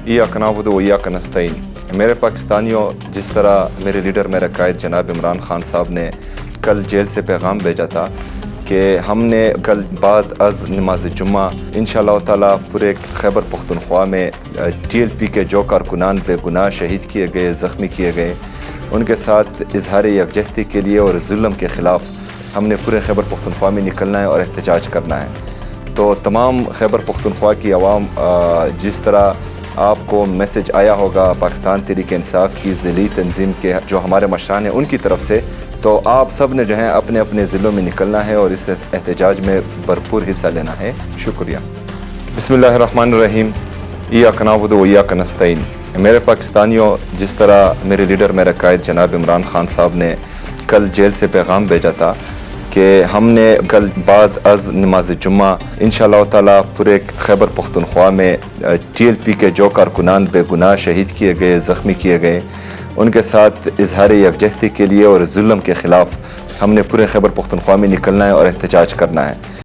ایاک نعبد و ایاک نستعین۔ میرے پاکستانیوں، جس طرح میرے لیڈر میرے قائد جناب عمران خان صاحب نے کل جیل سے پیغام بھیجا تھا کہ ہم نے کل بعد از نماز جمعہ انشاءاللہ تعالیٰ پورے خیبر پختونخوا میں TLP کے جو کارکنان بے گناہ شہید کیے گئے، زخمی کیے گئے، ان کے ساتھ اظہار یکجہتی کے لیے اور ظلم کے خلاف ہم نے پورے خیبر پختونخوا میں نکلنا ہے اور احتجاج کرنا ہے۔ تو تمام خیبر پختونخوا کی عوام، جس طرح آپ کو میسج آیا ہوگا پاکستان تحریک انصاف کی ضلعی تنظیم کے جو ہمارے مشران ہیں ان کی طرف سے، تو آپ سب نے جو ہے اپنے اپنے ضلعوں میں نکلنا ہے اور اس احتجاج میں بھرپور حصہ لینا ہے۔ شکریہ۔ بسم اللہ الرحمن الرحیم۔ ایاک نعبد و ایاک نستعین۔ میرے پاکستانیوں، جس طرح میرے لیڈر میرے قائد جناب عمران خان صاحب نے کل جیل سے پیغام بھیجا تھا کہ ہم نے کل بعد از نماز جمعہ انشاءاللہ تعالیٰ پورے خیبر پختونخوا میں TLP کے جو کارکنان بے گناہ شہید کیے گئے، زخمی کیے گئے، ان کے ساتھ اظہار یکجہتی کے لیے اور ظلم کے خلاف ہم نے پورے خیبر پختونخوا میں نکلنا ہے اور احتجاج کرنا ہے۔